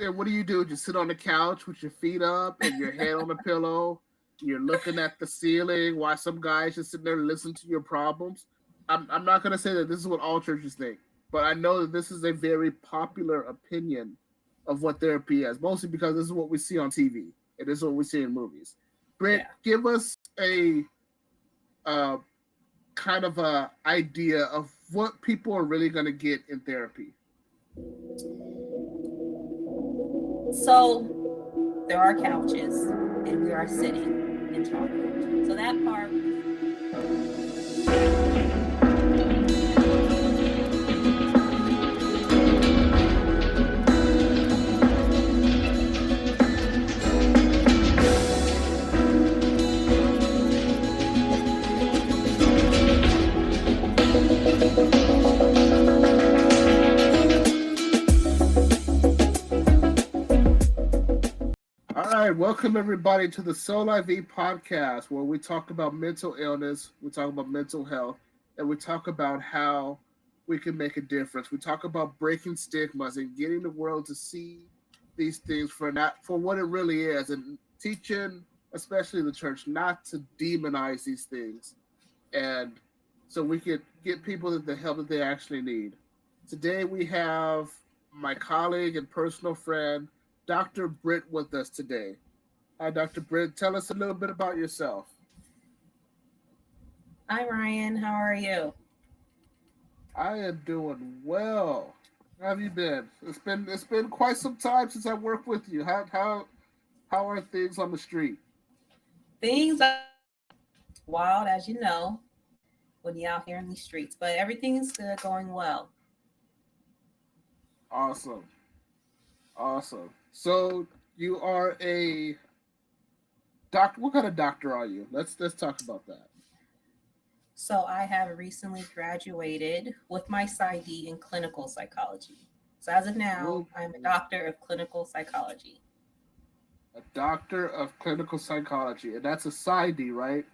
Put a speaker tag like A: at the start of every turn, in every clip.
A: And what do you do? Just sit on the couch with your feet up and your head on the pillow. You're looking at the ceiling while some guys just sitting there listening to your problems. I'm not going to say that this is what all churches think, but I know that this is a very popular opinion of what therapy is, mostly because this is what we see on TV and this is what we see in movies. Britt,
B: Yeah.
A: give us a uh, kind of a idea of what people are really going to get in therapy.
B: So there are couches and we are sitting and talking. So that part.
A: All right, welcome everybody to the Soul IV podcast, where we talk about mental illness, we talk about mental health, and we talk about how we can make a difference. We talk about breaking stigmas and getting the world to see these things for what it really is, and teaching, especially the church, not to demonize these things, and so we could get people the help that they actually need. Today we have my colleague and personal friend, Dr. Britt, with us today. Hi, Dr. Britt. Tell us a little bit about yourself.
B: Hi, Ryan. How are you?
A: I am doing well. How have you been? It's been quite some time since I worked with you. How are things on the street?
B: Things are wild, as you know, when you're out here in these streets, but everything is good, going well.
A: Awesome, awesome. So you are a doctor. What kind of doctor are you? Let's talk about that.
B: So I have recently graduated with my PsyD in clinical psychology. So as of now,
A: Well,
B: I'm a doctor of clinical psychology.
A: a doctor of clinical psychology, and that's a PsyD, right?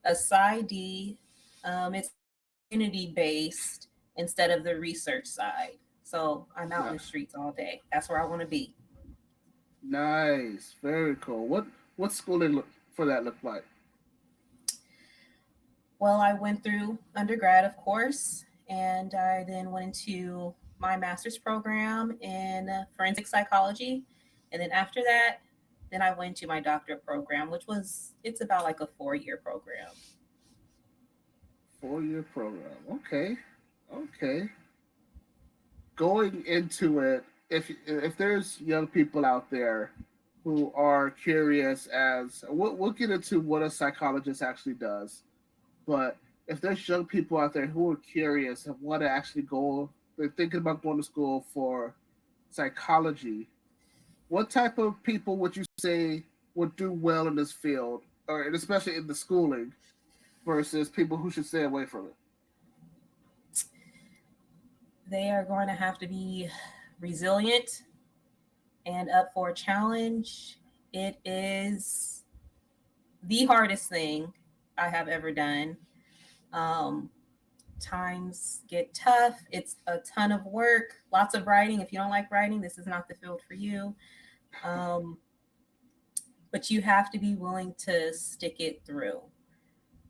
B: A PsyD, it's community based instead of the research side. So I'm out in
A: Yeah.
B: the streets all day. That's where I want to be.
A: Nice, very cool. What schooling for that look like?
B: Well, I went through undergrad, of course, and I then went into my master's program in forensic psychology. And then after that, then I went to my doctorate program, it's about like a 4 year program.
A: 4 year program. Okay, okay. Going into it, if there's young people out there who are curious, as we'll get into what a psychologist actually does, but if there's young people out there who are curious and want to actually go, they're thinking about going to school for psychology. What type of people would you say would do well in this field, or and especially in the schooling, versus people who should stay away from it?
B: They are going to have to be resilient and up for a challenge. It is the hardest thing I have ever done. Um, Times get tough. It's a ton of work, lots of writing. If you don't like writing, this is not the field for you. Um, but you have to be willing to stick it through.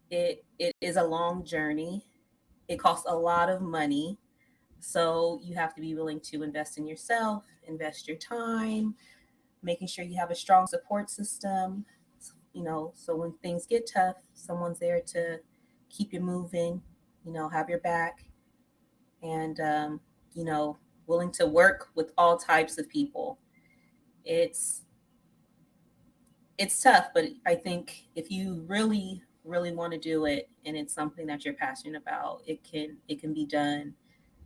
B: It is a long journey. It costs a lot of money. So you have to be willing to invest in yourself, invest your time, making sure you have a strong support system, so when things get tough, someone's there to keep you moving, have your back, and, you know, willing to work with all types of people. It's it's tough, but I think if you really, really want to do it and it's something that you're passionate about, it can be done.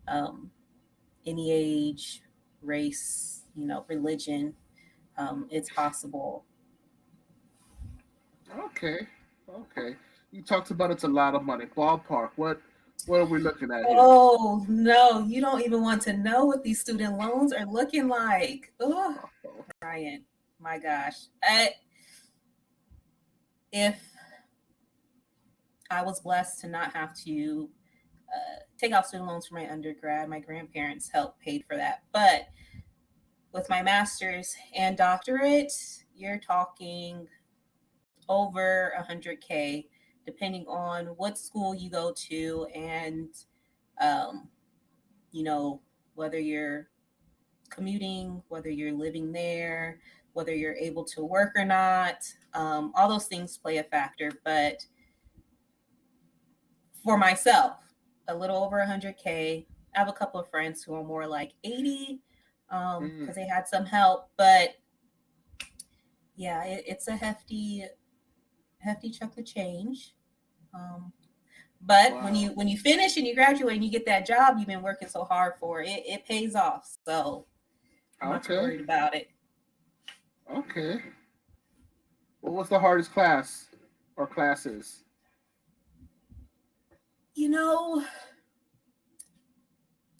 B: Um, any age, race, religion, it's possible.
A: Okay, okay. You talked about it's a lot of money. Ballpark. What are we looking at here?
B: Oh no, you don't even want to know what these student loans are looking like. Oh,
A: Oh,
B: Ryan, my gosh. If I was blessed to not have to take out student loans for my undergrad, my grandparents helped paid for that. But with my master's and doctorate, you're talking over 100K, depending on what school you go to and, um, you know, whether you're commuting, whether you're living there, whether you're able to work or not. All those things play a factor. But for myself, a little over 100K. I have a couple of friends who are more like 80 because they had some help. But yeah, it's a hefty chunk of change. Um, but
A: Wow.
B: when you finish and you graduate and you get that job you've been working so hard for, it pays off. So I'm not too
A: Okay.
B: worried about it.
A: Okay. What was the hardest class or classes?
B: You know,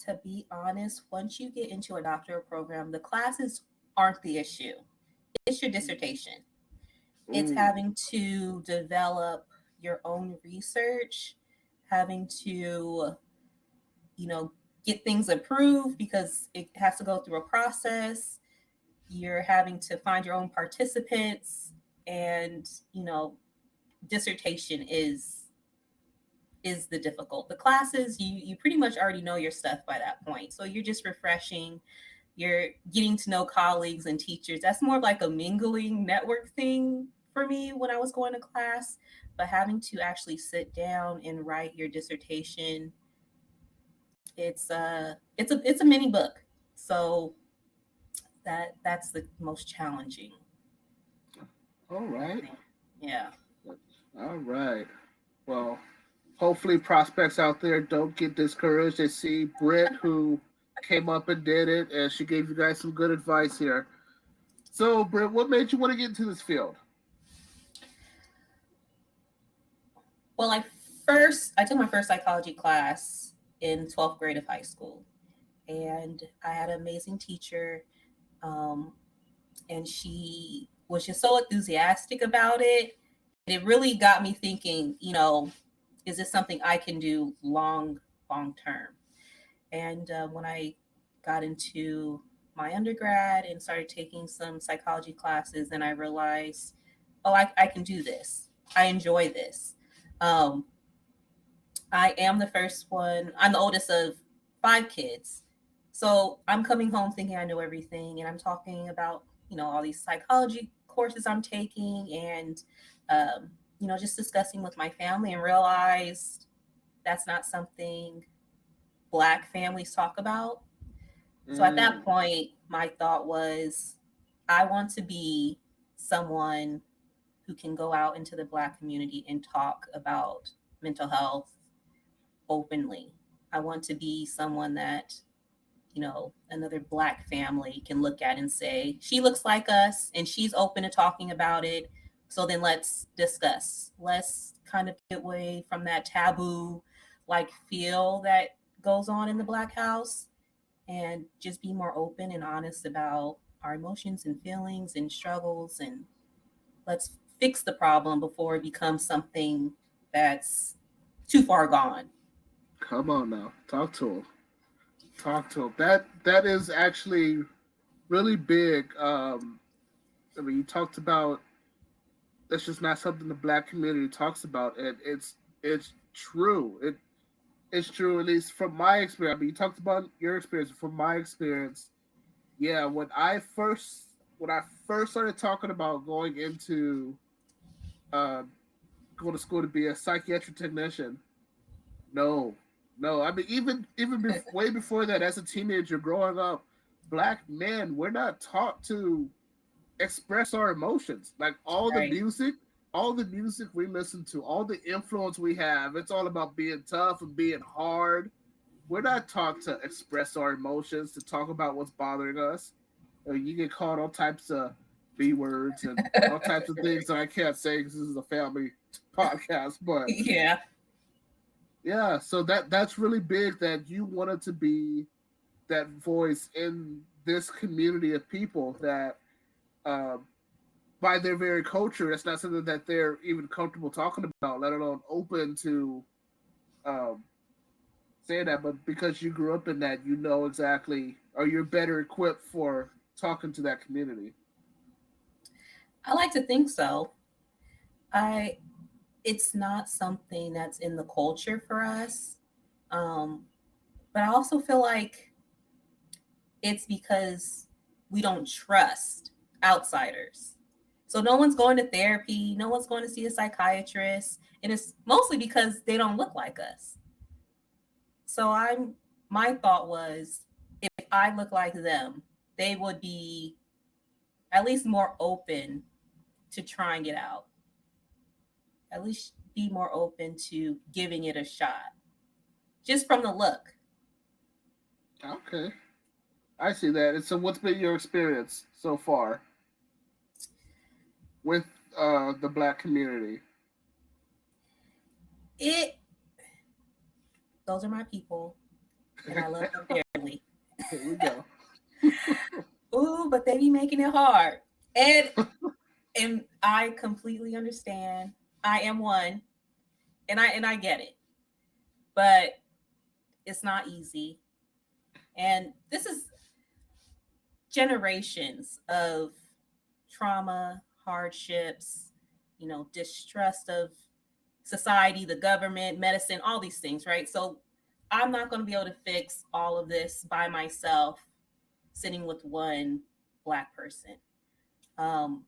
B: to be honest, once you get into a doctoral program, the classes aren't the issue. It's your dissertation. It's
A: Ooh.
B: having to develop your own research, having to, you know, get things approved because it has to go through a process. You're having to find your own participants, and, dissertation is the difficult. The classes, you pretty much already know your stuff by that point. So you're just refreshing, you're getting to know colleagues and teachers. That's more of like a mingling network thing for me when I was going to class. But having to actually sit down and write your dissertation, it's a mini book. So that's the most challenging
A: All right.
B: thing. Yeah.
A: All right. Well, hopefully prospects out there don't get discouraged. They see Britt who came up and did it, and she gave you guys some good advice here. So, Britt, what made you want to get into this field?
B: Well, I took my first psychology class in 12th grade of high school, and I had an amazing teacher, um, and she was just so enthusiastic about it. It really got me thinking, is this something I can do long term? And when I got into my undergrad and started taking some psychology classes, and I realized, oh, I can do this. I enjoy this. Um, I am the first one. I'm the oldest of 5 kids. So I'm coming home thinking I know everything. And I'm talking about, all these psychology courses I'm taking and, just discussing with my family, and realized that's not something Black families talk about. So at that
A: Mm,
B: point, my thought was, I want to be someone who can go out into the Black community and talk about mental health openly. I want to be someone that, another Black family can look at and say, she looks like us and she's open to talking about it. So then let's discuss. Let's kind of get away from that taboo like feel that goes on in the Black house, and just be more open and honest about our emotions and feelings and struggles, and let's fix the problem before it becomes something that's too far gone.
A: come on now, talk to him. Talk to him. That is actually really big. I mean, you talked about that's just not something the Black community talks about, and it's true. It's true, at least from my experience. I mean, you talked about your experience. From my experience, yeah, when I first started talking about uh, going to school to be a psychiatric technician, no, no. I mean, way before that, as a teenager growing up, Black men, we're not taught to express our emotions. Like
B: Right.
A: all the music we listen to, all the influence we have, it's all about being tough and being hard. We're not taught to express our emotions, to talk about what's bothering us. You get called all types of B words and all types of things that I can't say because this is a family podcast. But
B: Yeah.
A: yeah, so that's really big that you wanted to be that voice in this community of people that uh, by their very culture, it's not something that they're even comfortable talking about, let alone open to um, saying that. But because you grew up in that, you know exactly, or you're better equipped for talking to that community?
B: I like to think so. I It's not something that's in the culture for us. Um, but I also feel like it's because we don't trust outsiders. So no one's going to therapy, no one's going to see a psychiatrist, and it's mostly because they don't look like us. So my thought was if I look like them, they would be at least more open to trying it out. At least be more open to giving it a shot just from the look.
A: Okay, I see that. And so, what's been your experience so far with the Black community?
B: It Those are my people and I love them dearly.
A: Here we go.
B: Ooh, but they be making it hard. And I completely understand. I am one and I get it. But it's not easy. And this is generations of trauma, hardships, distrust of society, the government, medicine, all these things, right? So I'm not going to be able to fix all of this by myself, sitting with one Black person. Um,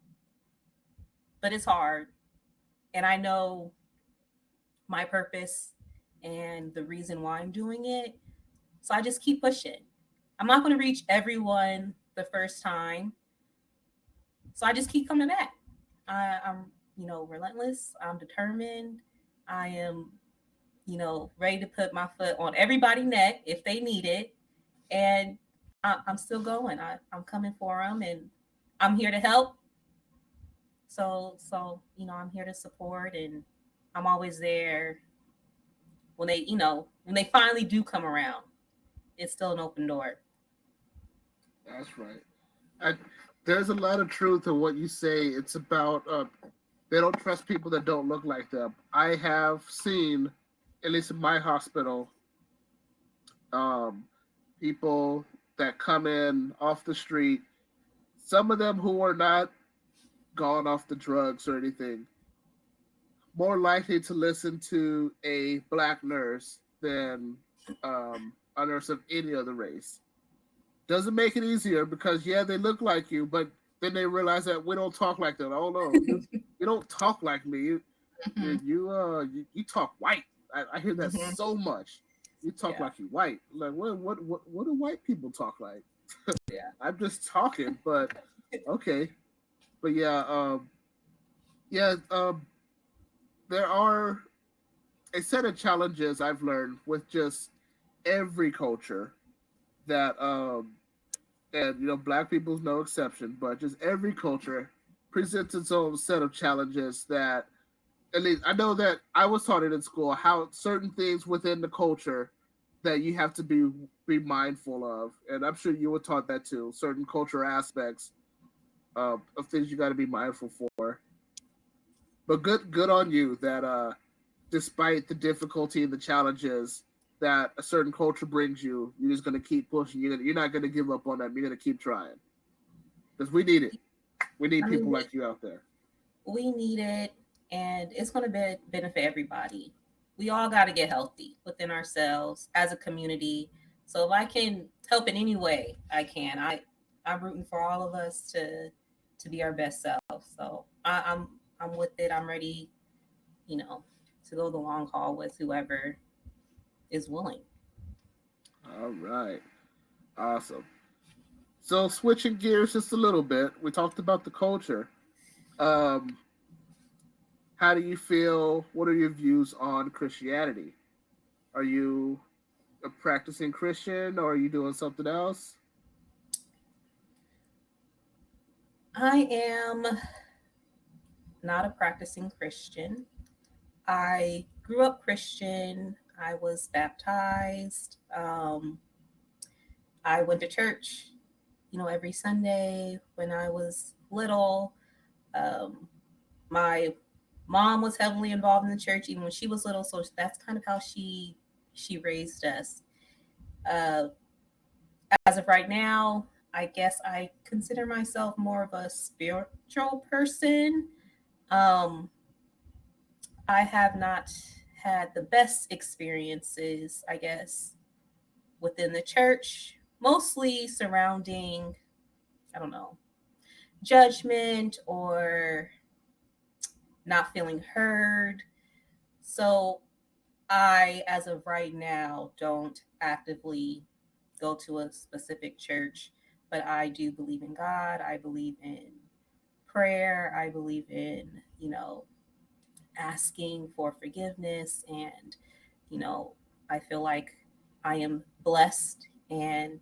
B: but it's hard. And I know my purpose and the reason why I'm doing it. So I just keep pushing. I'm not going to reach everyone the first time. So I just keep coming back. I'm, relentless. I'm determined. I am, ready to put my foot on everybody's neck if they need it. And I'm still going. I'm coming for them, and I'm here to help. So I'm here to support, and I'm always there when they finally do come around. It's still an open door.
A: That's right. I, there's a lot of truth in what you say. It's about they don't trust people that don't look like them. I have seen, at least in my hospital, um, people that come in off the street. Some of them who are not gone off the drugs or anything, more likely to listen to a Black nurse than a nurse of any other race. Doesn't make it easier because yeah, they look like you, but then they realize that we don't talk like that. Oh no, you don't talk like me.
B: Mm-hmm.
A: You talk white. I hear that
B: Mm-hmm.
A: so much. You talk
B: Yeah,
A: like you white. Like what do white people talk like?
B: yeah.
A: I'm just talking, but okay. But yeah, yeah. There are a set of challenges I've learned with just every culture that and Black people's no exception, but just every culture presents its own set of challenges that at least I know that I was taught it in school how certain things within the culture that you have to be mindful of, and I'm sure you were taught that too. Certain culture aspects of things you got to be mindful for. But good on you that despite the difficulty and the challenges that a certain culture brings you, you're just gonna keep pushing. You're not gonna give up on them. You're gonna keep trying because we need it. We need
B: I mean,
A: people like you out there.
B: we need it, and it's going to benefit everybody. We all got to get healthy within ourselves as a community. So if I can help in any way I can, I'm rooting for all of us to be our best self. So I'm with it. I'm ready, you know, to go the long haul with whoever is willing.
A: All right, awesome. So switching gears just a little bit, we talked about the culture. Um, how do you feel? What are your views on Christianity? Are you a practicing Christian, or are you doing something else?
B: I am not a practicing Christian. I grew up Christian. I was baptized. I went to church, every Sunday when I was little. Um, my mom was heavily involved in the church even when she was little, so that's kind of how she raised us. Uh, as of right now, I guess I consider myself more of a spiritual person. Um, I have not had the best experiences, I guess, within the church, mostly surrounding, I don't know, judgment or not feeling heard. So I, as of right now, don't actively go to a specific church, but I do believe in God. I believe in prayer. I believe in, asking for forgiveness. And, you know, I feel like I am blessed and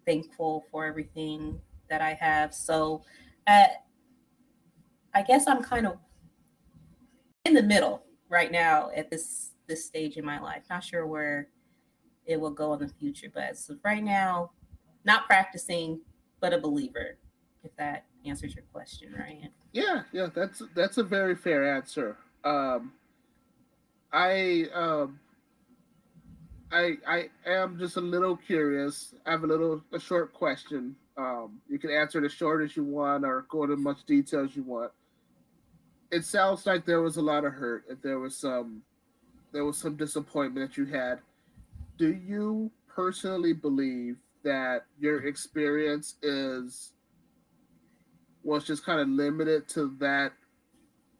B: thankful for everything that I have. So uh, I guess I'm kind of in the middle right now at this stage in my life. Not sure where it will go in the future, but so right now, not practicing, but a believer. If that answers your question, Ryan.
A: Yeah, yeah, that's a very fair answer. I I am just a little curious. I have a short question. You can answer it as short as you want or go into much detail as you want. It sounds like there was a lot of hurt. If there was some disappointment that you had. Do you personally believe that your experience is was just kind of limited to that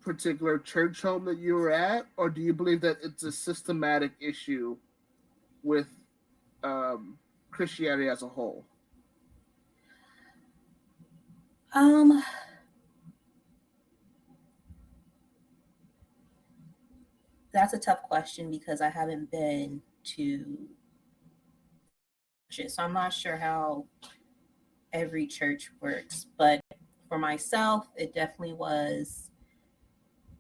A: particular church home that you were at, or do you believe that it's a systematic issue with um, Christianity as a whole?
B: Um, that's a tough question because I haven't been to churches, so I'm not sure how every church works. But for myself, it definitely was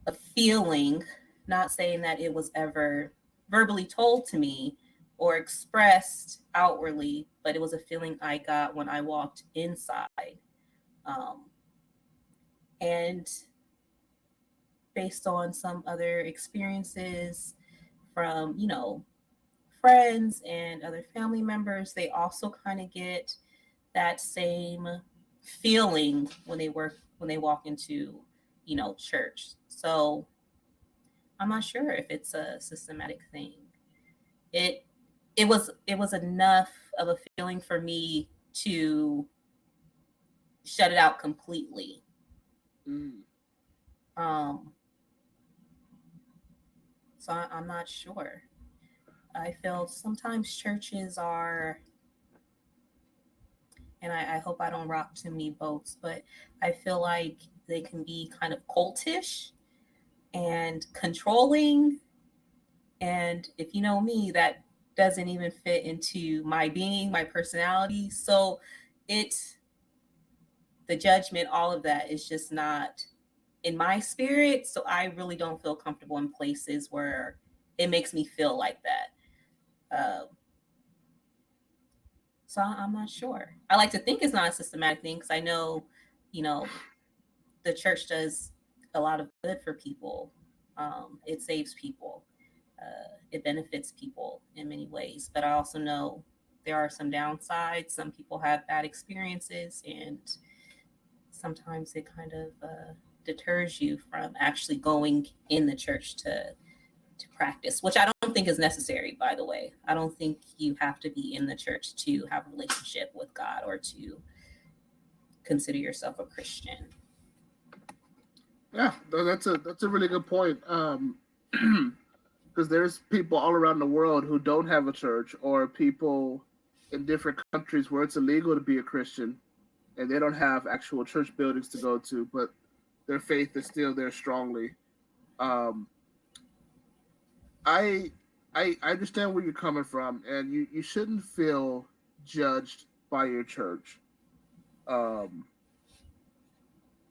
B: a feeling, not saying that it was ever verbally told to me or expressed outwardly, but it was a feeling I got when I walked inside. Um, and based on some other experiences from, friends and other family members, they also kind of get that same feeling when they walk into, church. So I'm not sure if it's a systematic thing. It it was enough of a feeling for me to shut it out completely.
A: Mm.
B: Um, so I'm not sure. I feel sometimes churches are, and I hope I don't rock too many boats, but I feel like they can be kind of cultish and controlling. And if you know me, that doesn't even fit into my being, my personality. So it, the judgment, all of that is just not in my spirit. So I really don't feel comfortable in places where it makes me feel like that. So I'm not sure. I like to think it's not a systematic thing because I know, you know, the church does a lot of good for people. It saves people. It benefits people in many ways. But I also know there are some downsides. Some people have bad experiences, and sometimes it kind of deters you from actually going in the church to practice, which I don't think is necessary, by the way. I don't think you have to be in the church to have a relationship with God or to consider yourself a Christian.
A: Yeah, that's a really good point. Because there's people all around the world who don't have a church, or people in different countries where it's illegal to be a Christian, and they don't have actual church buildings to go to, but their faith is still there strongly. Um, I I understand where you're coming from, and you shouldn't feel judged by your church. Um,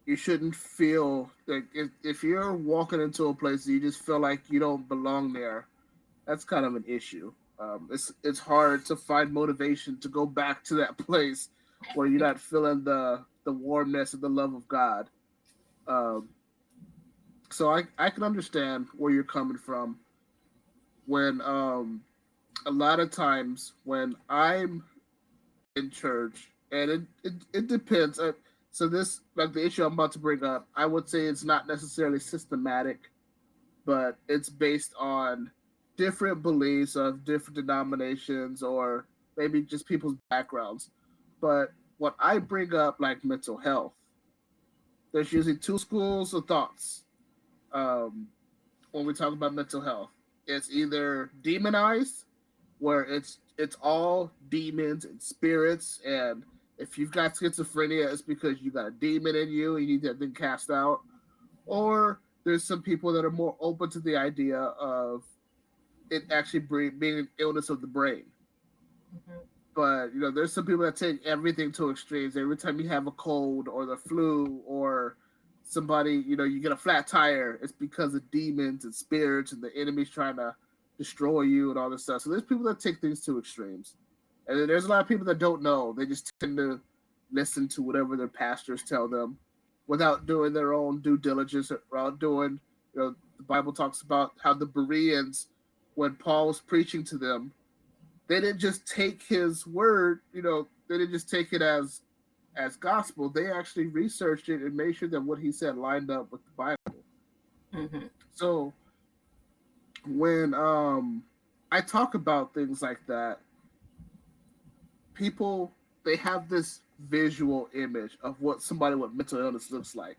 A: you shouldn't feel like if you're walking into a place and you just feel like you don't belong there, that's kind of an issue. It's hard to find motivation to go back to that place where you're not feeling the warmness and the love of God. Um, so I can understand where you're coming from when a lot of times when I'm in church, and it depends. So this, like the issue I'm about to bring up, I would say it's not necessarily systematic, but it's based on different beliefs of different denominations or maybe just people's backgrounds. But when I bring up like mental health, there's usually two schools of thoughts. Um, when we talk about mental health, it's either demonized, where it's all demons and spirits, and if you've got schizophrenia, it's because you got a demon in you and you need that thing cast out. Or there's some people that are more open to the idea of it actually being an illness of the brain.
B: Mhm.
A: But there's some people that take everything to extremes. Every time you have a cold or the flu or somebody, you get a flat tire, it's because of demons and spirits and the enemy's trying to destroy you and all this stuff. So there's people that take things to extremes. And then there's a lot of people that don't know. They just tend to listen to whatever their pastors tell them without doing their own due diligence, without doing, the Bible talks about how the Bereans, when Paul was preaching to them, they didn't just take his word, they didn't just take it as gospel. They actually researched it and made sure that what he said lined up with the Bible.
B: Mhm.
A: So when I talk about things like that, people, they have this visual image of what somebody with mental illness looks like.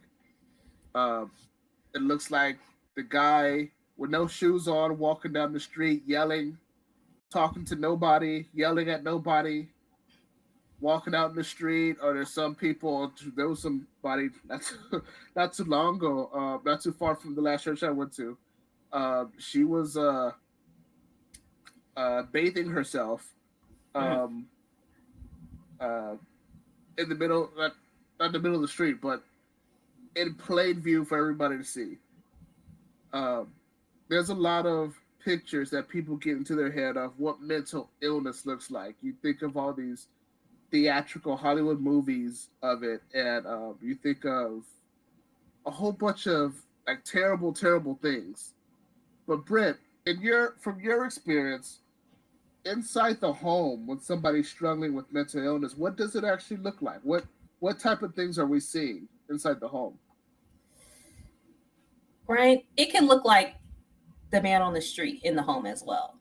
A: Um, it looks like the guy with no shoes on walking down the street yelling, talking to nobody, yelling at nobody, walking out in the street. Or there's some people, there was somebody not too long ago, not too far from the last church I went to. She was bathing herself,
B: Mm.
A: um, uh, in the middle, not the middle of the street, but in plain view for everybody to see. Um, there's a lot of pictures that people get into their head of what mental illness looks like. You think of all these theatrical Hollywood movies of it, and you think of a whole bunch of like terrible, terrible things. But Britt, from your experience inside the home when somebody's struggling with mental illness, what does it actually look like? What type of things are we seeing inside the home?
B: Right? It can look like the man on the street in the home as well.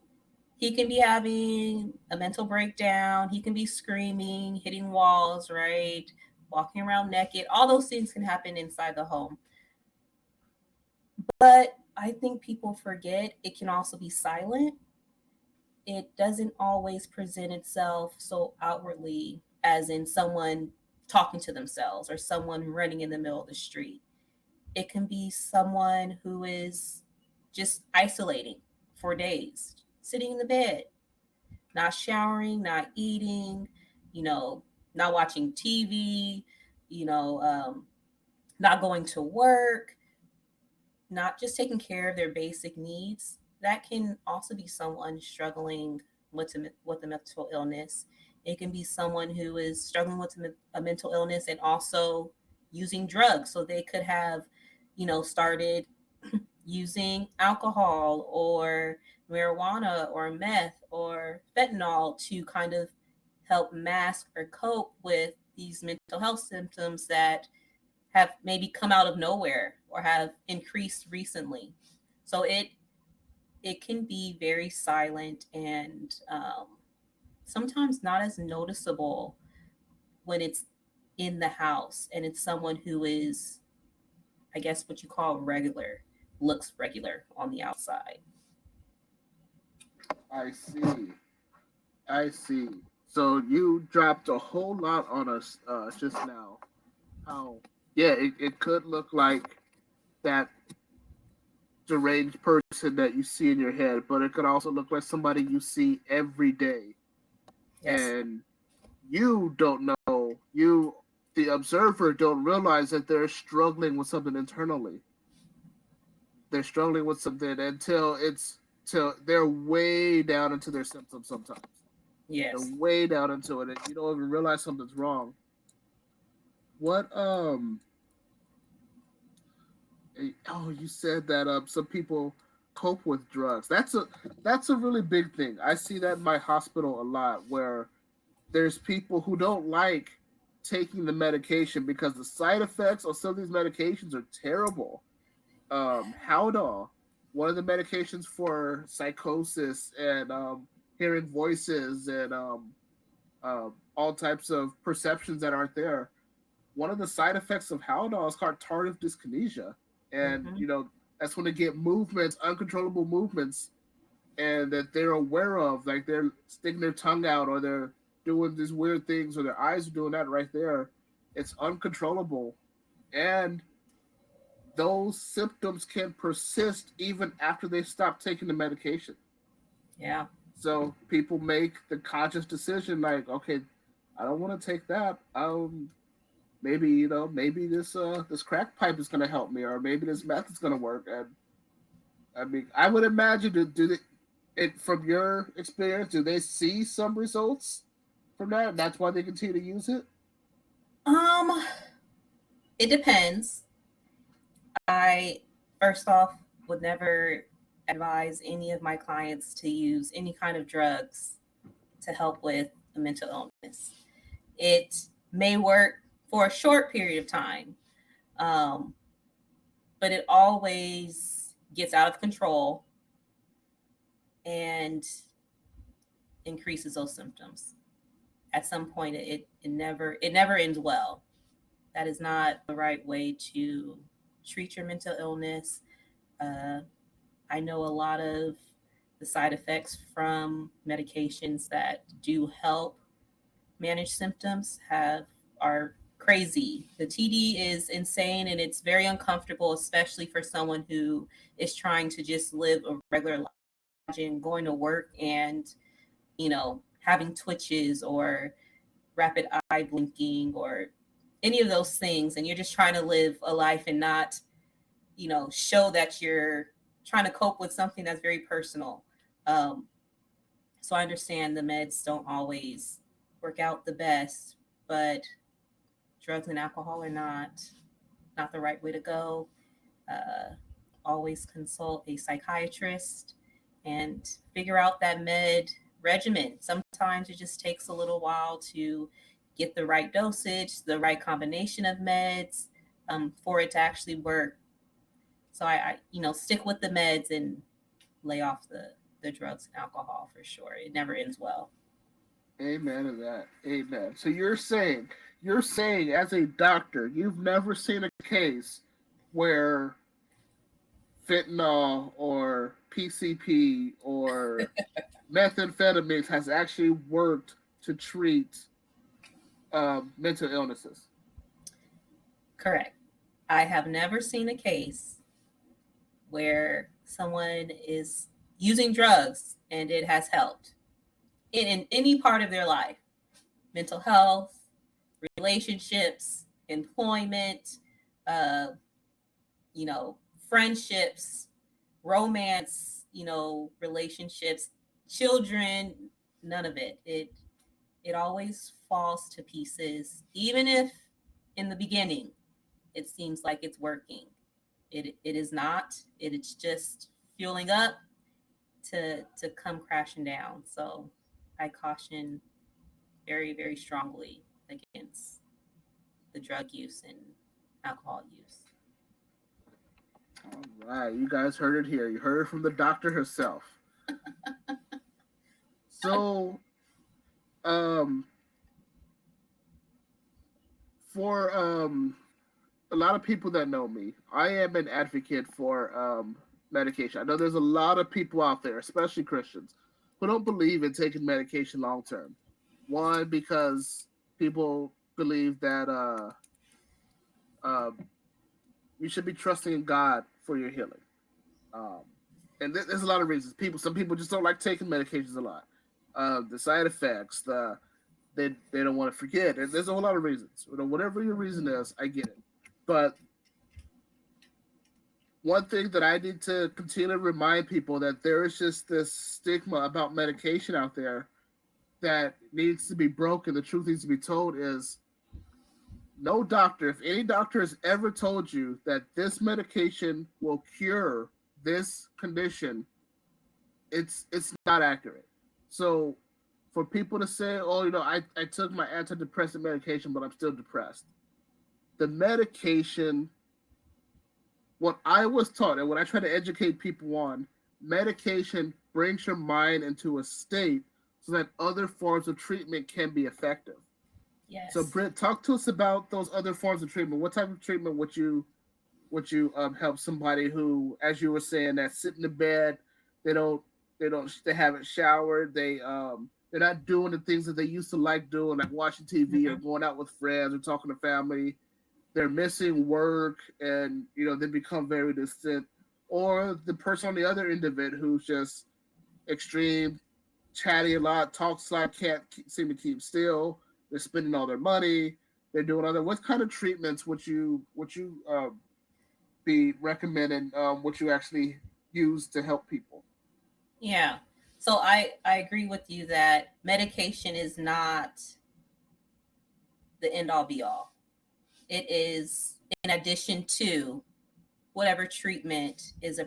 B: He can be having a mental breakdown. He can be screaming, hitting walls, right? Walking around naked. All those things can happen inside the home. But I think people forget it can also be silent. It doesn't always present itself so outwardly as in someone talking to themselves or someone running in the middle of the street. It can be someone who is just isolating for days, sitting in the bed, not showering, not eating, you know, not watching TV, you know, not going to work, not just taking care of their basic needs. That can also be someone struggling with a mental illness. It can be someone who is struggling with a mental illness and also using drugs. So they could have, started using alcohol or marijuana or meth or fentanyl to kind of help mask or cope with these mental health symptoms that have maybe come out of nowhere or have increased recently. So it can be very silent and sometimes not as noticeable when it's in the house and it's someone who is, I guess, what you call regular, looks regular on the outside.
A: I see. I see. So you dropped a whole lot on us just now. How, yeah, it could look like that deranged person that you see in your head, but it could also look like somebody you see every day.
B: Yes.
A: And you don't know, the observer, don't realize that they're struggling with something internally. They're struggling with something until till they're way down into their symptoms sometimes. They're
B: Yes.
A: way down into it and you don't even realize something's wrong. What oh, you said that some people cope with drugs. That's a really big thing. I see that in my hospital a lot, where there's people who don't like taking the medication because the side effects of some of these medications are terrible. Haldol, one of the medications for psychosis and hearing voices and all types of perceptions that aren't there. One of the side effects of Haldol is called tardive dyskinesia, and
B: Mm-hmm.
A: that's when they get movements, uncontrollable movements, and that they're aware of, like they're sticking their tongue out or they're doing these weird things or their eyes are doing that right there. It's uncontrollable, and those symptoms can persist even after they stop taking the medication.
B: Yeah.
A: So people make the conscious decision, like, okay, I don't want to take that. Maybe maybe this crack pipe is going to help me, or maybe this meth is going to work. And I mean, I would imagine do they, it from your experience, do they see some results from that? And that's why they continue to use it.
B: Um, it depends. I first off would never advise any of my clients to use any kind of drugs to help with a mental illness. It may work for a short period of time, um, but it always gets out of control and increases those symptoms. At some point, it never ends well. That is not the right way to treat your mental illness. Uh, I know a lot of the side effects from medications that do help manage symptoms have are crazy. The TD is insane and it's very uncomfortable, especially for someone who is trying to just live a regular life. Imagine going to work and having twitches or rapid eye blinking or any of those things, and you're just trying to live a life and not show that you're trying to cope with something that's very personal. um, so I understand the meds don't always work out the best, but drugs and alcohol are not the right way to go. uh, Always consult a psychiatrist and figure out that med regimen. Sometimes it just takes a little while to get the right dosage, the right combination of meds, for it to actually work. So I stick with the meds and lay off the drugs and alcohol for sure. It never ends well.
A: Amen to that. Amen. So you're saying as a doctor, you've never seen a case where fentanyl or PCP or methamphetamines has actually worked to treat mental illnesses.
B: Correct. I have never seen a case where someone is using drugs and it has helped in any part of their life: mental health, relationships, employment, uh, friendships, romance, relationships, children. None of it. It always falls to pieces, even if in the beginning it seems like it's working. It is not. It is just fueling up to come crashing down. So I caution very, very strongly against the drug use and alcohol use.
A: All right, you guys heard it here. You heard it from the doctor herself. So, um, for a lot of people that know me, I am an advocate for medication. I know there's a lot of people out there, especially Christians, who don't believe in taking medication long term. One, because people believe that uh, you should be trusting in God for your healing. Um, and there's a lot of reasons. Some people just don't like taking medications a lot. The side effects, they don't want to forget. And there's a whole lot of reasons. Whatever your reason is, I get it. But one thing that I need to continue to remind people that there is just this stigma about medication out there that needs to be broken. The truth needs to be told is no doctor, if any doctor has ever told you that this medication will cure this condition, it's not accurate. So for people to say, oh, I took my antidepressant medication, but I'm still depressed. The medication, what I was taught and what I try to educate people on, medication brings your mind into a state so that other forms of treatment can be effective. So,
B: Yes.
A: Britt, talk to us about those other forms of treatment. What type of treatment would you help somebody who, as you were saying, that sit in the bed, they don't they haven't showered, they're not doing the things that they used to like doing, like watching TV or
B: Mhm.
A: going out with friends or talking to family. They're missing work, and they become very distant. Or the person on the other end of it who's just extreme, chatty a lot, talks a lot, can't seem to keep still. They're spending all their money. They're doing other. What kind of treatments would you be recommending? What you actually use to help people?
B: Yeah. So I agree with you that medication is not the end all be all. It is in addition to whatever treatment is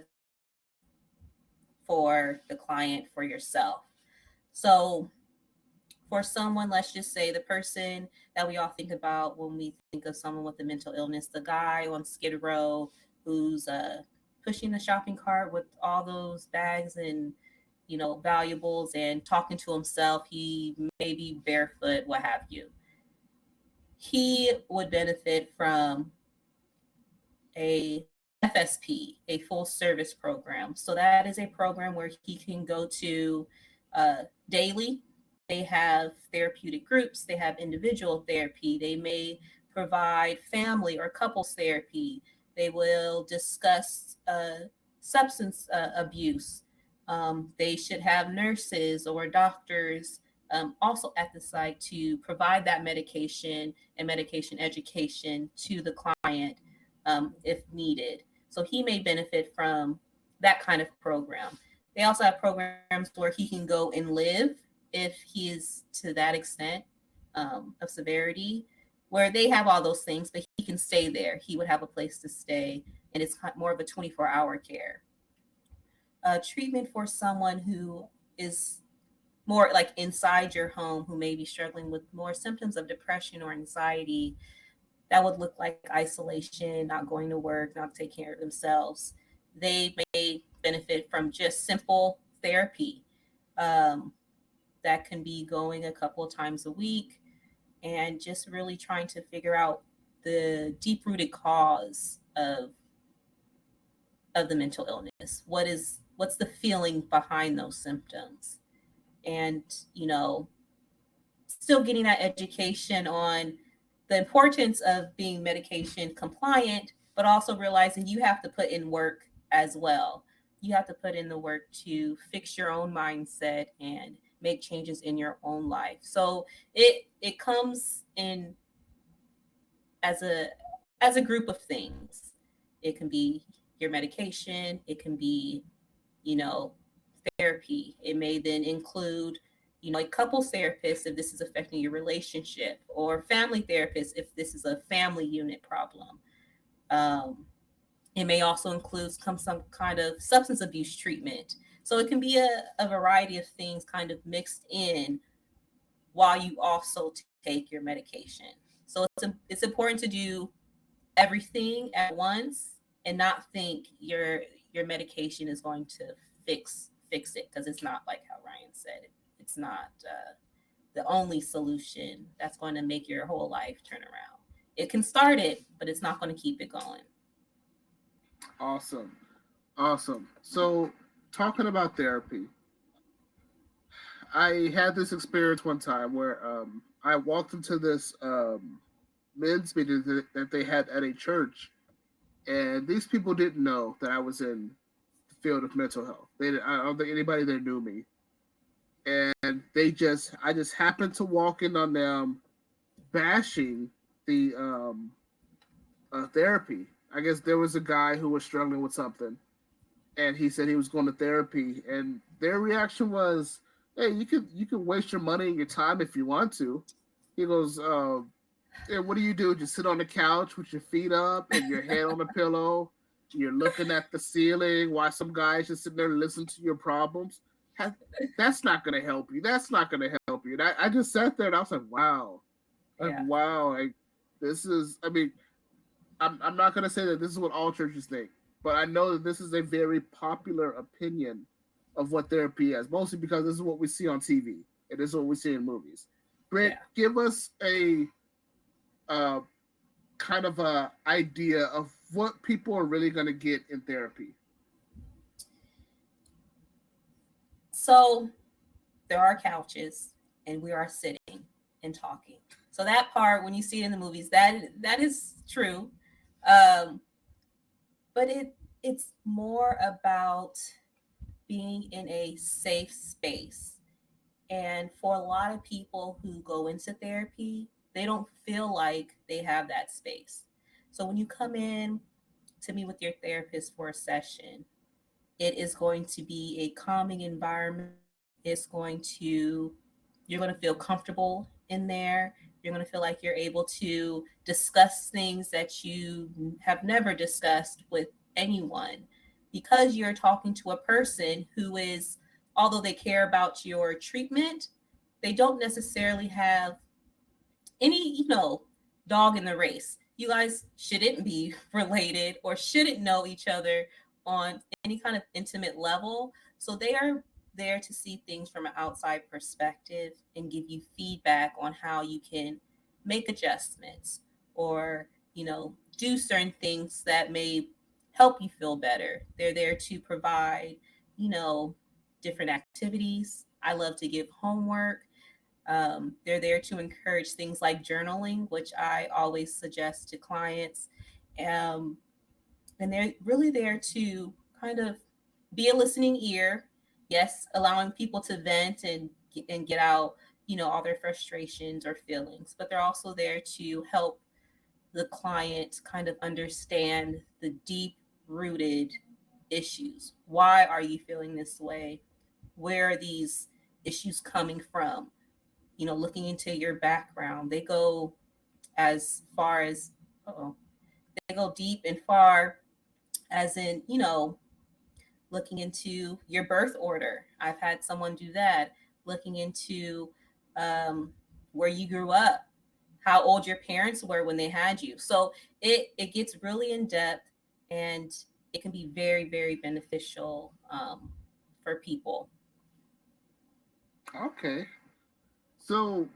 B: for the client, for yourself. So for someone, let's just say the person that we all think about when we think of someone with a mental illness, the guy on Skid Row who's pushing the shopping cart with all those bags and valuables and talking to himself. He may be barefoot, what have you. He would benefit from a FSP, a full service program. So that is a program where he can go to daily. They have therapeutic groups, they have individual therapy, they may provide family or couples therapy, they will discuss substance abuse. They should have nurses or doctors also at the site to provide that medication and medication education to the client if needed. So he may benefit from that kind of program. They also have programs where he can go and live if he is to that extent of severity, where they have all those things, but he can stay there. He would have a place to stay, and it's more of a 24-hour care. Treatment for someone who is more like inside your home, who may be struggling with more symptoms of depression or anxiety, that would look like isolation, not going to work, not taking care of themselves. They may benefit from just simple therapy um, that can be going a couple of times a week and just really trying to figure out the deep rooted cause of the mental illness. What's the feeling behind those symptoms? And still getting that education on the importance of being medication compliant, but also realizing you have to put in work as well. You have to put in the work to fix your own mindset and make changes in your own life. So it comes in as a group of things. It can be your medication, it can be, you know, therapy. It may then include, a couples therapist if this is affecting your relationship, or family therapist if this is a family unit problem. Um, it may also include some kind of substance abuse treatment. So it can be a variety of things kind of mixed in while you also take your medication. So it's important to do everything at once and not think your medication is going to fix it, because it's not, like how Ryan said it. It's not the only solution that's going to make your whole life turn around. It can start it, but it's not going to keep it going.
A: Awesome, awesome. So, talking about therapy, I had this experience one time where I walked into this men's meeting that they had at a church, and these people didn't know that I was in the field of mental health. I don't think anybody there knew me, and I just happened to walk in on them bashing the therapy. I guess there was a guy who was struggling with something, and he said he was going to therapy, and their reaction was, "Hey, you can waste your money and your time if you want to." He goes, "Yeah, what do you do? Just sit on the couch with your feet up and your head on the pillow. You're looking at the ceiling while some guys just sitting there listening to your problems." That's not going to help you. That's not going to help you. And I just sat there and I was
B: Yeah.
A: like, this is, I mean, I'm not going to say that this is what all churches think, but I know that this is a very popular opinion of what therapy is, mostly because this is what we see on TV. And this is what we see in movies. Britt,
B: Yeah.
A: give us a uh, kind of a idea of what people are really going to get in therapy.
B: So there are couches and we are sitting and talking. So that part, when you see it in the movies, that is true. Um, but it's more about being in a safe space. And for a lot of people who go into therapy, they don't feel like they have that space. So when you come in to meet with your therapist for a session, it is going to be a calming environment. It's going to, you're going to feel comfortable in there. You're going to feel like you're able to discuss things that you have never discussed with anyone because you're talking to a person who is, although they care about your treatment, they don't necessarily have any, dog in the race. You guys shouldn't be related or shouldn't know each other on any kind of intimate level. So they are there to see things from an outside perspective and give you feedback on how you can make adjustments or, do certain things that may help you feel better. They're there to provide, you know, different activities. I love to give homework. They're there to encourage things like journaling, which I always suggest to clients. Um, and they're really there to kind of be a listening ear. Yes, allowing people to vent and get out, all their frustrations or feelings. But they're also there to help the client kind of understand the deep rooted issues. Why are you feeling this way? Where are these issues coming from? Looking into your background. They go as far as, oh, they go deep and far, as in, looking into your birth order. I've had someone do that, looking into um, where you grew up, how old your parents were when they had you. So it gets really in depth, and it can be very, very beneficial for people.
A: Okay. So,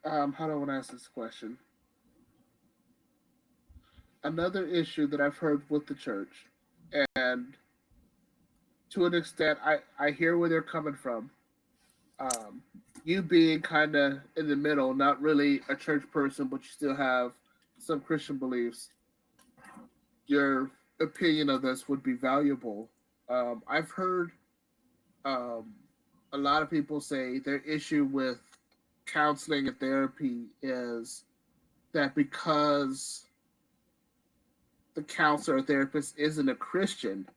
A: how do I want to ask this question? Another issue that I've heard with the church, and to an extent, I hear where they're coming from. Um, you being kind of in the middle, not really a church person, but you still have some Christian beliefs. Your opinion of this would be valuable. I've heard um, a lot of people say their issue with counseling and therapy is that because the counselor or therapist isn't a Christian,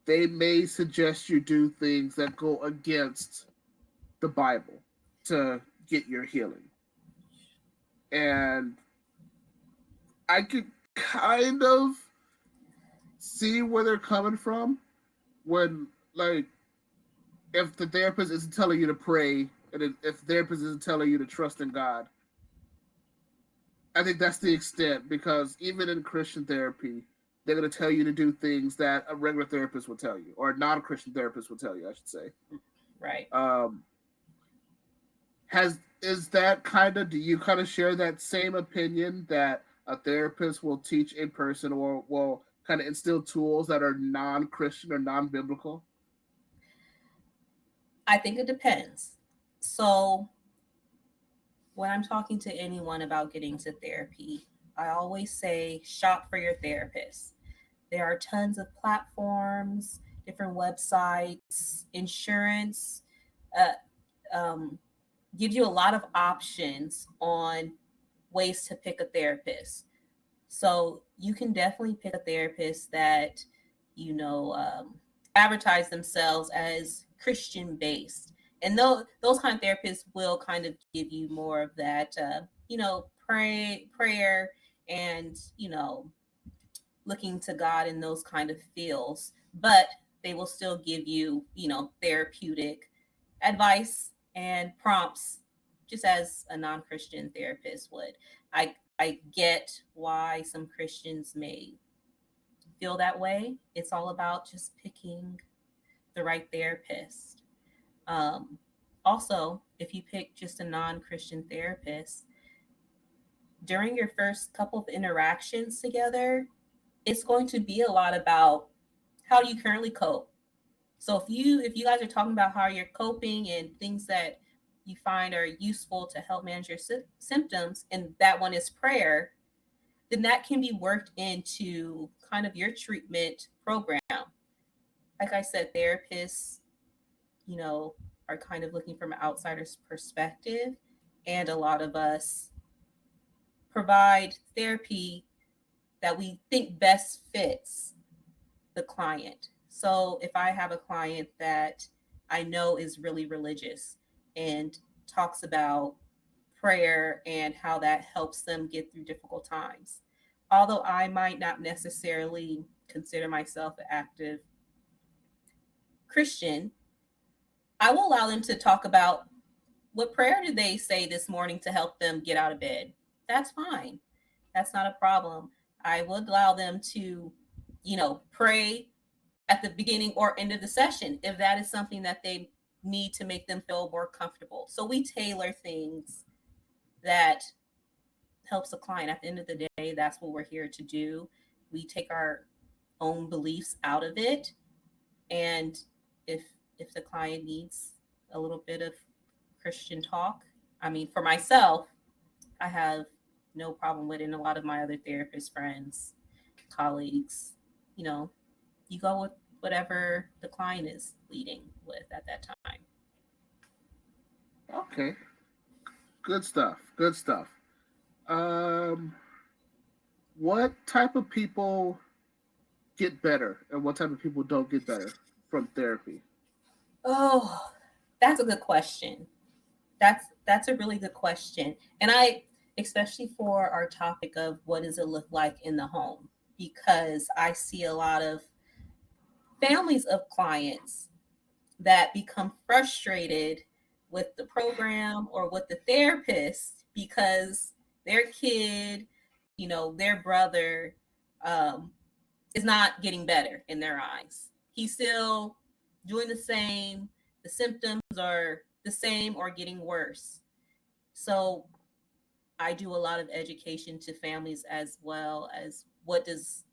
A: they may suggest you do things that go against the Bible to get your healing. And I could kind of see where they're coming from when, like, if the therapist isn't telling you to pray and if the therapist isn't telling you to trust in God, I think that's the extent because even in Christian therapy, they're going to tell you to do things that a regular therapist would tell you, or a non-Christian therapist would tell you, I should say.
B: Right.
A: Um, has is that kind of, do you kind of share that same opinion that a therapist will teach a person or will kind of instill tools that are non-Christian or non-biblical?
B: I think it depends. So when I'm talking to anyone about getting to therapy, I always say shop for your therapist. There are tons of platforms, different websites, insurance um, gives you a lot of options on ways to pick a therapist. So you can definitely pick a therapist that, you know, advertise themselves as Christian based. And those kind of therapists will kind of give you more of that, prayer and, looking to God in those kind of fields. But they will still give you, therapeutic advice and prompts, just as a non-Christian therapist would. I get why some Christians may feel that way. It's all about just picking the right therapist. Um, Also, if you pick just a non-Christian therapist, during your first couple of interactions together, it's going to be a lot about how do you currently cope. So if you guys are talking about how you're coping and things that you find are useful to help manage your symptoms, and that one is prayer, then that can be worked into kind of your treatment program. Like I said, therapists, you know, are kind of looking from an outsider's perspective, and a lot of us provide therapy that we think best fits the client. So if I have a client that I know is really religious and talks about prayer and how that helps them get through difficult times, although I might not necessarily consider myself an active Christian, I will allow them to talk about what prayer did they say this morning to help them get out of bed. That's fine. That's not a problem. I would allow them to, pray at the beginning or end of the session if that is something that they need to make them feel more comfortable. So we tailor things that helps the client. At the end of the day, that's what we're here to do. We take our own beliefs out of it, and if the client needs a little bit of Christian talk, I mean, for myself, I have no problem with it. And a lot of my other therapist friends, colleagues, you know, you go with whatever the client is leading with at that time.
A: Okay. Good stuff. Good stuff. Um, what type of people get better and what type of people don't get better from therapy?
B: Oh, that's a good question. That's a really good question. And I, especially for our topic of what does it look like in the home, because I see a lot of families of clients that become frustrated with the program or with the therapist because their kid, their brother, um, is not getting better in their eyes. He's still doing the same. The symptoms are the same or getting worse. So I do a lot of education to families as well as what does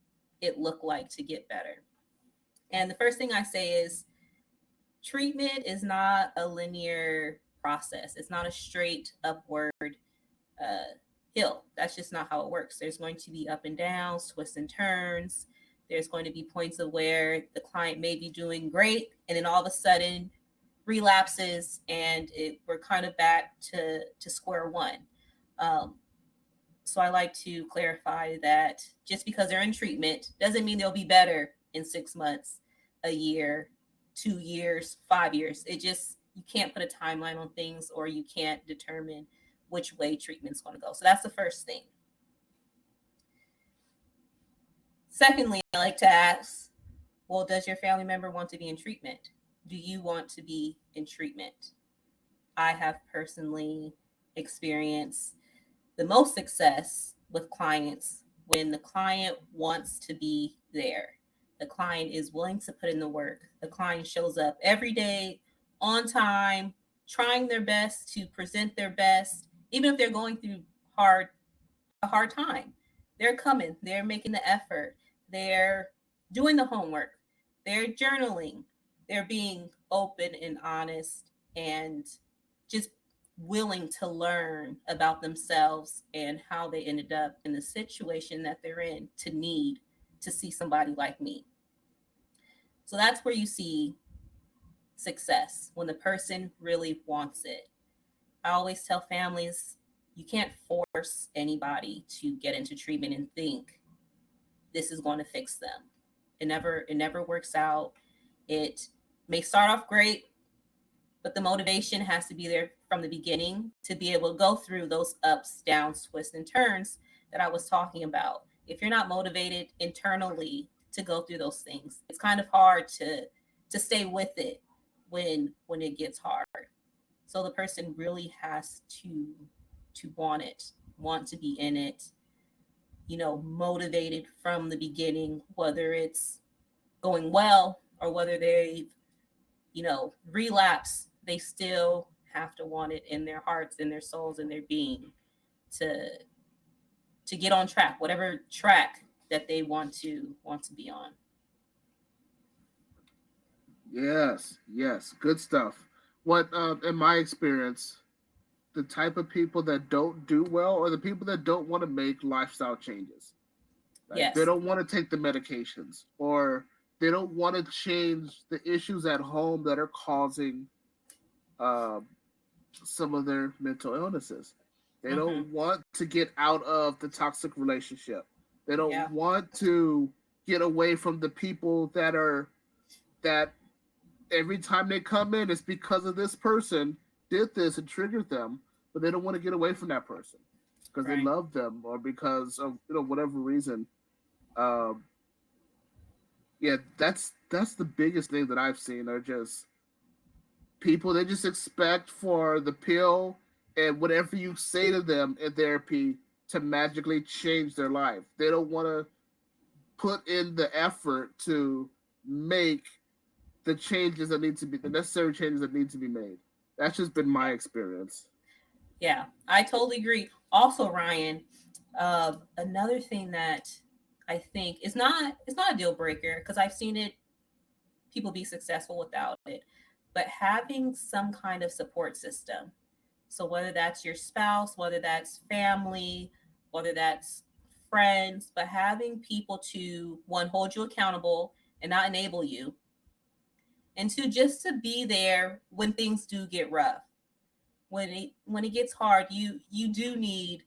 B: it look like to get better. And the first thing I say is treatment is not a linear process. It's not a straight upward uh, hill. That's just not how it works. There's going to be up and downs, twists and turns. There's going to be points of where the client may be doing great, and then all of a sudden relapses, and we're kind of back to square one. Um, so I like to clarify that just because they're in treatment doesn't mean they'll be better in 6 months, a year, 2 years, 5 years. It just, you can't put a timeline on things, or you can't determine which way treatment's going to go. So that's the first thing. Secondly, I like to ask, well, does your family member want to be in treatment? Do you want to be in treatment? I have personally experienced the most success with clients when the client wants to be there. The client is willing to put in the work. The client shows up every day on time, trying their best to present their best, even if they're going through a hard time. They're coming, they're making the effort, they're doing the homework, they're journaling, they're being open and honest and just willing to learn about themselves and how they ended up in the situation that they're in to need to see somebody like me. So that's where you see success, when the person really wants it. I always tell families, you can't force anybody to get into treatment and think this is going to fix them. It never works out. It may start off great, but the motivation has to be there from the beginning to be able to go through those ups, downs, twists, and turns that I was talking about. If you're not motivated internally to go through those things, it's kind of hard to to stay with it when it gets hard. So the person really has to want it, want to be in it, motivated from the beginning, whether it's going well or whether they've, relapse, they still have to want it in their hearts, in their souls, in their being to get on track, whatever track that they want to be on.
A: Yes, yes, good stuff. What, in my experience, the type of people that don't do well are the people that don't want to make lifestyle changes. Like they
B: Yes.
A: don't want to take the medications, or they don't want to change the issues at home that are causing um, some of their mental illnesses. They
B: Mm-hmm.
A: don't want to get out of the toxic relationship. They don't
B: Yeah.
A: want to get away from the people that every time they come in, it's because of this person did this and triggered them, but they don't want to get away from that person because they
B: Right.
A: love them or because of whatever reason. Um, yeah, that's the biggest thing that I've seen are just people they just expect for the pill and whatever you say to them in therapy to magically change their life. They don't want to put in the effort to make the necessary changes that need to be made. That's just been my experience.
B: Yeah, I totally agree. Also, Ryan, another thing that I think is not it's not a deal breaker because I've seen it people be successful without it, but having some kind of support system. So whether that's your spouse, whether that's family, whether that's friends, but having people to one hold you accountable and not enable you, and two just to be there when things do get rough, when it gets hard, you do need,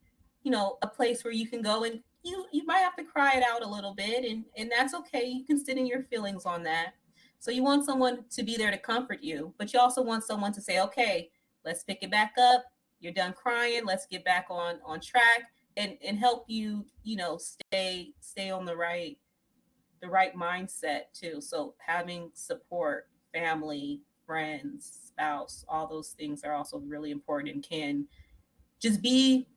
B: a place where you can go and you might have to cry it out a little bit, and that's okay. You can sit in your feelings on that. So you want someone to be there to comfort you, but you also want someone to say, okay, let's pick it back up. You're done crying. Let's get back on track and help you, stay on the right mindset too. So having support, family, friends, spouse, all those things are also really important and can just be,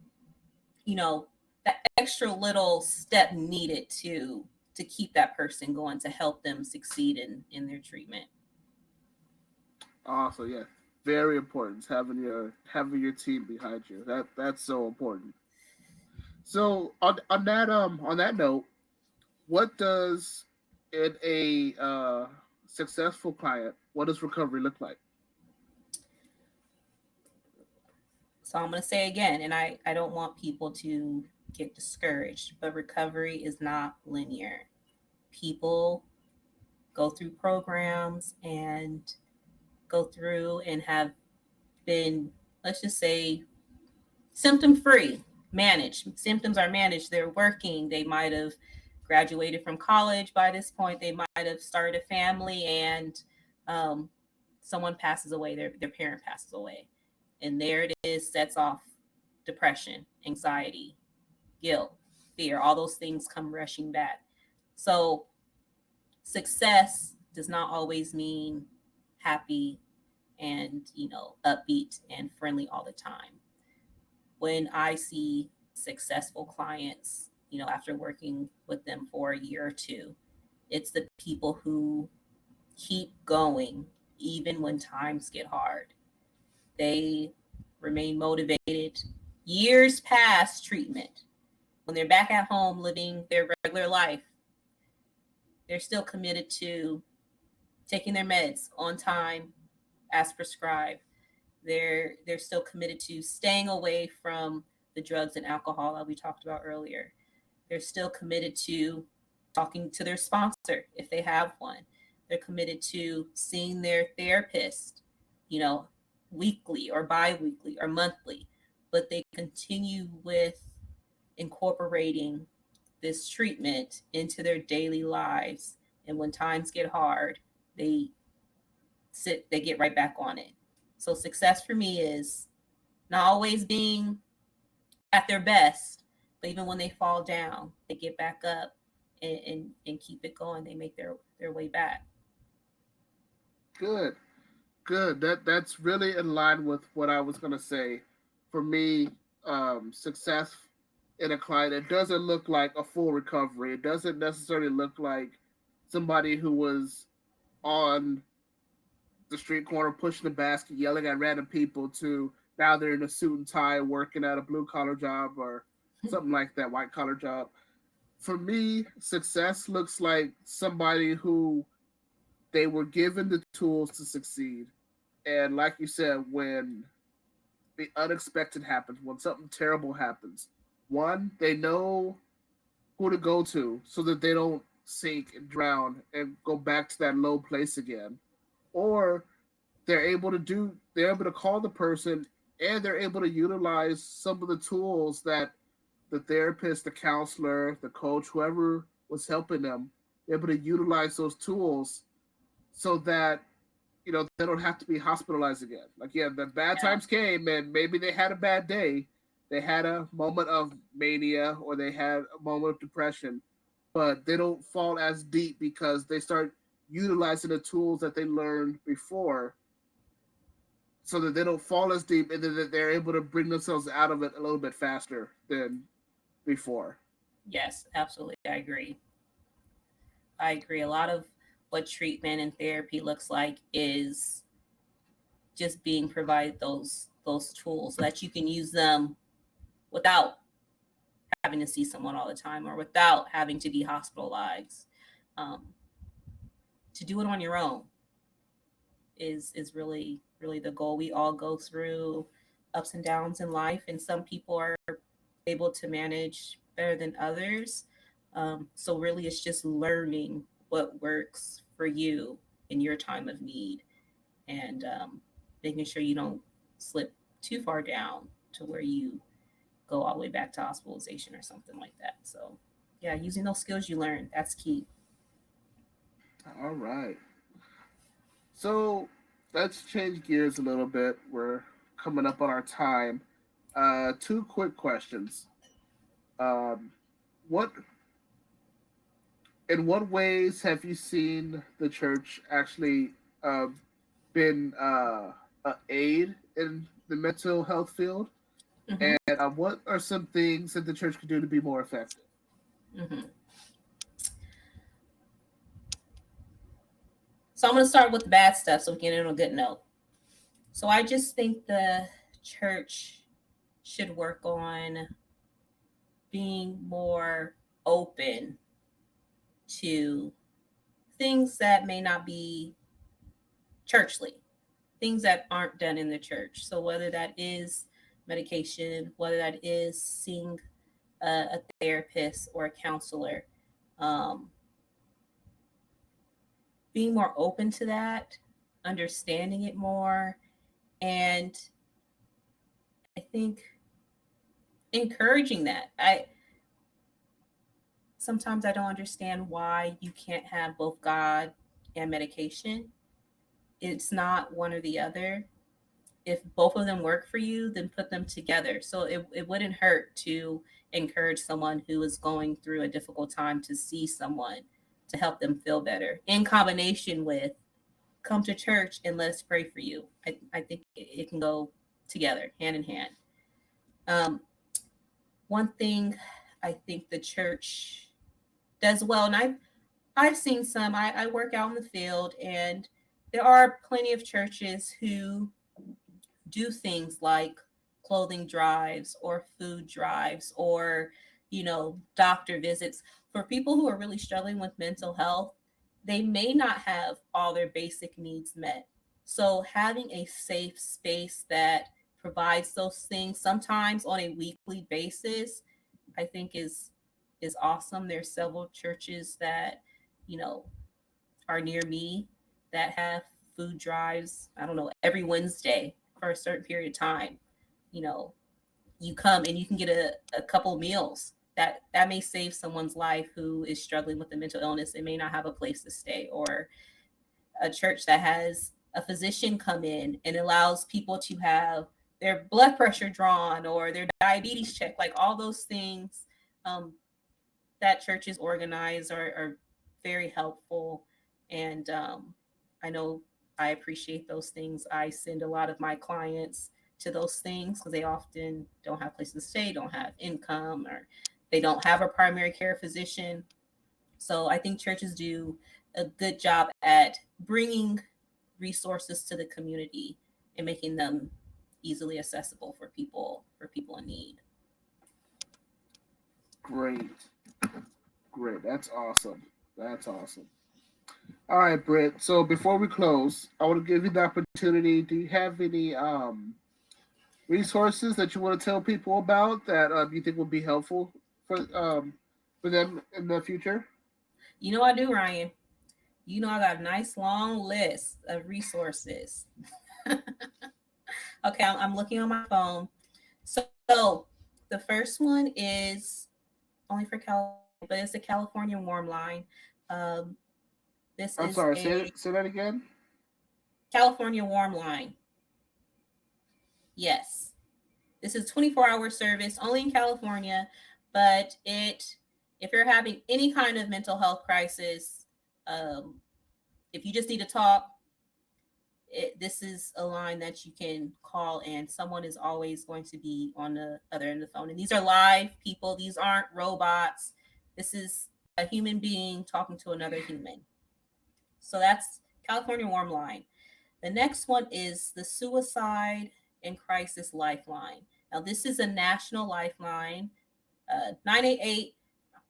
B: that extra little step needed to keep that person going to help them succeed in their treatment.
A: Also, yeah, very important having your team behind you. That's so important. So on that note, what does in a successful client, what does recovery look like?
B: So I'm going to say again, and I don't want people to get discouraged, but recovery is not linear. People go through programs and go through and have been, let's just say, symptom free, managed. Symptoms are managed. They're working. They might have graduated from college by this point. They might have started a family, and um, someone passes away. Their parent passes away, and there it is. Sets off depression, anxiety, guilt, fear. All those things come rushing back. So success does not always mean happy and upbeat and friendly all the time. When I see successful clients, after working with them for a year or two, it's the people who keep going even when times get hard. They remain motivated years past treatment. When they're back at home living their regular life, they're still committed to taking their meds on time as prescribed. They're still committed to staying away from the drugs and alcohol that we talked about earlier. They're still committed to talking to their sponsor if they have one. They're committed to seeing their therapist, you know, weekly or bi-weekly or monthly, but they continue with incorporating this treatment into their daily lives. And when times get hard, they they get right back on it. So success for me is not always being at their best, but even when they fall down, they get back up and keep it going. They make their way back.
A: Good, good. That's really in line with what I was gonna say. For me, success in a client, it doesn't look like a full recovery. It doesn't necessarily look like somebody who was on the street corner pushing the basket, yelling at random people, to now they're in a suit and tie working at a blue collar job or something like that, white collar job. For me, success looks like somebody who they were given the tools to succeed. And like you said, when the unexpected happens, when something terrible happens, one, they know who to go to so that they don't sink and drown and go back to that low place again. Or they're able to call the person, and they're able to utilize some of the tools that the therapist, the counselor, the coach, whoever was helping them, they're able to utilize those tools so that they don't have to be hospitalized again. Like, yeah, the bad
B: Yeah.
A: times came, and maybe they had a bad day, they had a moment of mania, or they had a moment of depression, but they don't fall as deep because they start utilizing the tools that they learned before, so that they don't fall as deep, and that they're able to bring themselves out of it a little bit faster than before.
B: Yes, absolutely. I agree. I agree. A lot of what treatment and therapy looks like is just being provided those tools so that you can use them without having to see someone all the time or without having to be hospitalized. Um, to do it on your own is really the goal. We all go through ups and downs in life, and some people are able to manage better than others. So really, it's just learning what works for you in your time of need, and making sure you don't slip too far down to where you go all the way back to hospitalization or something like that. So, yeah, using those skills you learn, that's key.
A: All right. So let's change gears a little bit. We're coming up on our time. Two quick questions. Um, what In what ways have you seen the church actually uh, been an aid in the mental health field?
B: Hmm.
A: And what are some things that the church could do to be more effective?
B: Hmm. So I'm going to start with the bad stuff so we can end on a good note. So I just think the church should work on being more open to things that may not be churchly, things that aren't done in the church. So whether that is medication, whether that is seeing a therapist or a counselor, um, being more open to that, understanding it more, and I think encouraging that. I Sometimes I don't understand why you can't have both God and medication. It's not one or the other. If both of them work for you, then put them together. So it wouldn't hurt to encourage someone who is going through a difficult time to see someone to help them feel better in combination with come to church and let's pray for you. I think it can go together, hand in hand. Um, One thing I think the church does well, and I've seen some. I work out in the field, and there are plenty of churches who do things like clothing drives or food drives or doctor visits for people who are really struggling with mental health. They may not have all their basic needs met, so having a safe space that provides those things sometimes on a weekly basis, I think is awesome. There's several churches that you know are near me that have food drives, I don't know, every Wednesday for a certain period of time. You know, you come and you can get a couple meals. That may save someone's life who is struggling with a mental illness and may not have a place to stay, or a church that has a physician come in and allows people to have their blood pressure drawn or their diabetes checked, like all those things um, that churches organize are very helpful. And I know I appreciate those things. I send a lot of my clients to those things because they often don't have places to stay, don't have income, or they don't have a primary care physician. So I think churches do a good job at bringing resources to the community and making them easily accessible for people in need.
A: Great, great. That's awesome. That's awesome. All right, Britt. So before we close, I want to give you the opportunity. Do you have any resources that you want to tell people about that you think will be helpful for them in the future?
B: You know I do, Ryan. You know I got a nice long list of resources. Okay, I'm looking on my phone. So the first one is only for California, but it's the California Warm Line. Um, this
A: I'm
B: is
A: sorry.
B: a
A: Say that again.
B: California Warm Line. Yes, this is 24-hour service only in California, but if you're having any kind of mental health crisis, um, if you just need to talk, this is a line that you can call, and someone is always going to be on the other end of the phone. And these are live people, these aren't robots. This is a human being talking to another human. So that's California Warm Line. The next one is the Suicide and Crisis Lifeline. Now, this is a national lifeline, 988.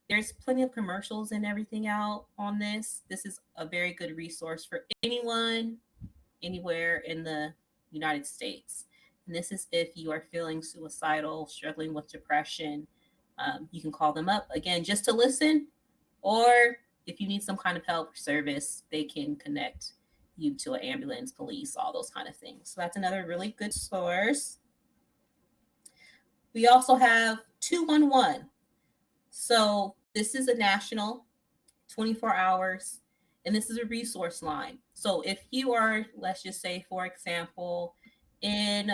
B: There's plenty of commercials and everything out on this. This is a very good resource for anyone anywhere in the United States. And this is if you are feeling suicidal, struggling with depression. You can call them up again just to listen, or if you need some kind of help or service, they can connect you to an ambulance, police, all those kind of things. So that's another really good source. We also have 211. So this is a national 24 hours, and this is a resource line. So if you are, let's just say, for example, in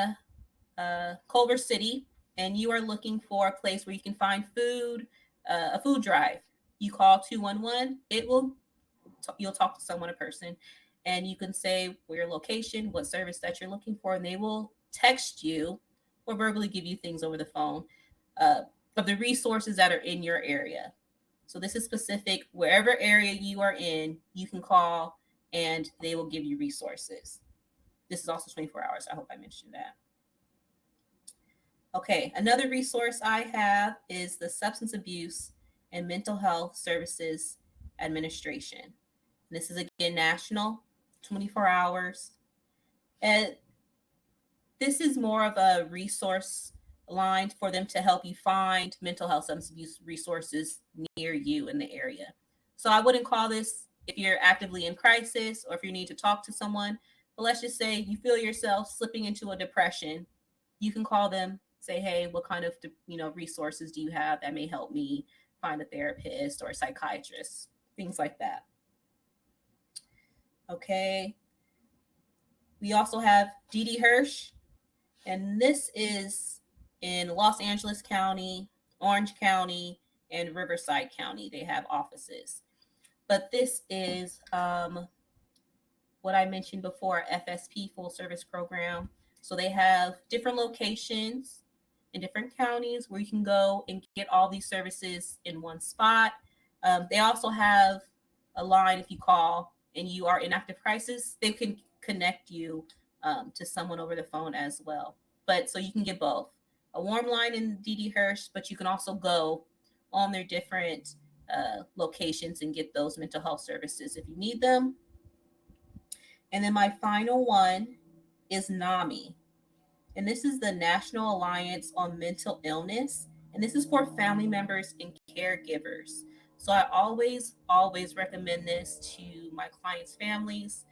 B: Culver City, and you are looking for a place where you can find food, a food drive, you call 211. You'll talk to someone, a person, and you can say where your location, what service that you're looking for, and they will text you or verbally give you things over the phone uh, of the resources that are in your area. So this is specific. Wherever area you are in, you can call and they will give you resources. This is also 24 hours. I hope I mentioned that. Okay, another resource I have is the Substance Abuse and Mental Health Services Administration. This is again national, 24 hours. And this is more of a resource line for them to help you find mental health substance abuse resources near you in the area. So I wouldn't call this if you're actively in crisis or if you need to talk to someone. But let's just say you feel yourself slipping into a depression. You can call them, say, hey, what kind of resources do you have that may help me find a therapist or a psychiatrist, things like that. Okay. We also have D.D. Hirsch, and this is in Los Angeles County, Orange County, and Riverside County. They have offices. But this is what I mentioned before, FSP, full service program. So they have different locations in different counties where you can go and get all these services in one spot. They also have a line if you call and you are in active crisis, they can connect you to someone over the phone as well. But so you can get both a warm line in D.D. Hirsch, but you can also go on their different locations and get those mental health services if you need them. And then my final one is NAMI. And this is the National Alliance on Mental Illness. And this is for family members and caregivers. So I always recommend this to my clients' families.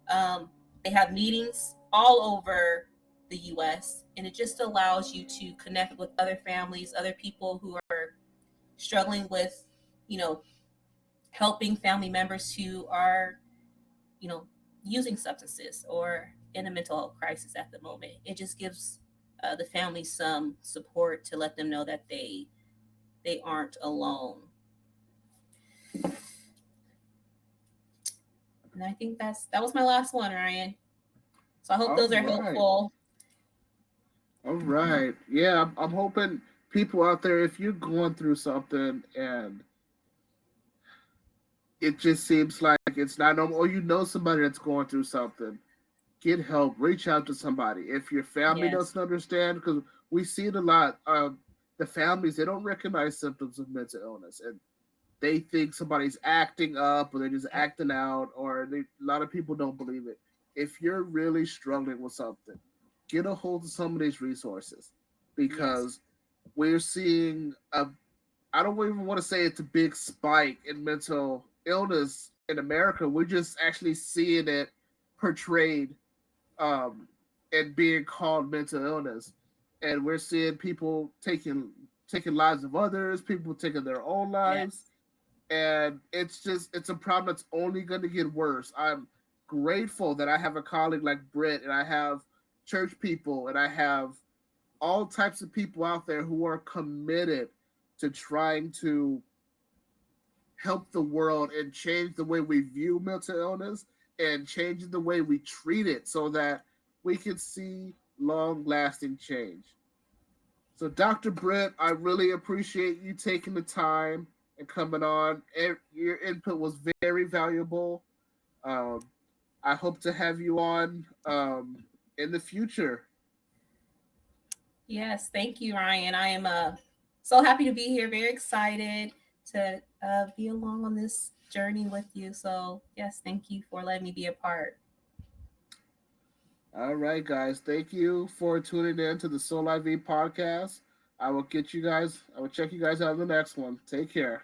B: They have meetings all over the US, and it just allows you to connect with other families, other people who are struggling with, helping family members who are, you know, using substances or in a mental health crisis at the moment. It just gives the family some support to let them know that they aren't alone. And I think that was my last one, Ryan. So I hope
A: All
B: those are
A: right.
B: helpful.
A: All right. Yeah, I'm hoping people out there, if you're going through something and it just seems like it's not normal, or you know somebody that's going through something, get help. Reach out to somebody. If your family
B: Yes.
A: doesn't understand, because we see it a lot, the families, they don't recognize symptoms of mental illness, and they think somebody's acting up or they're just
B: Yep.
A: acting out, or a lot of people don't believe it. If you're really struggling with something, get a hold of some of these resources,
B: Yes.
A: because we're seeing a, I don't even want to say it's a big spike in mental illness in America. We're just actually seeing it portrayed, um, and being called mental illness, and we're seeing people taking lives of others, people taking their own lives,
B: Yes.
A: and it's a problem that's only going to get worse. I'm grateful that I have a colleague like Britt, and I have church people, and I have all types of people out there who are committed to trying to help the world and change the way we view mental illness and changing the way we treat it so that we can see long lasting change. So, Dr. Britt, I really appreciate you taking the time and coming on. Your input was very valuable. Um, I hope to have you on in the future.
B: Yes. Thank you, Ryan. I am so happy to be here. Very excited to be along on this journey with you. So yes, thank you for letting me be a part.
A: All right, guys. Thank you for tuning in to the Soul IV podcast. I will check you guys out in the next one. Take care.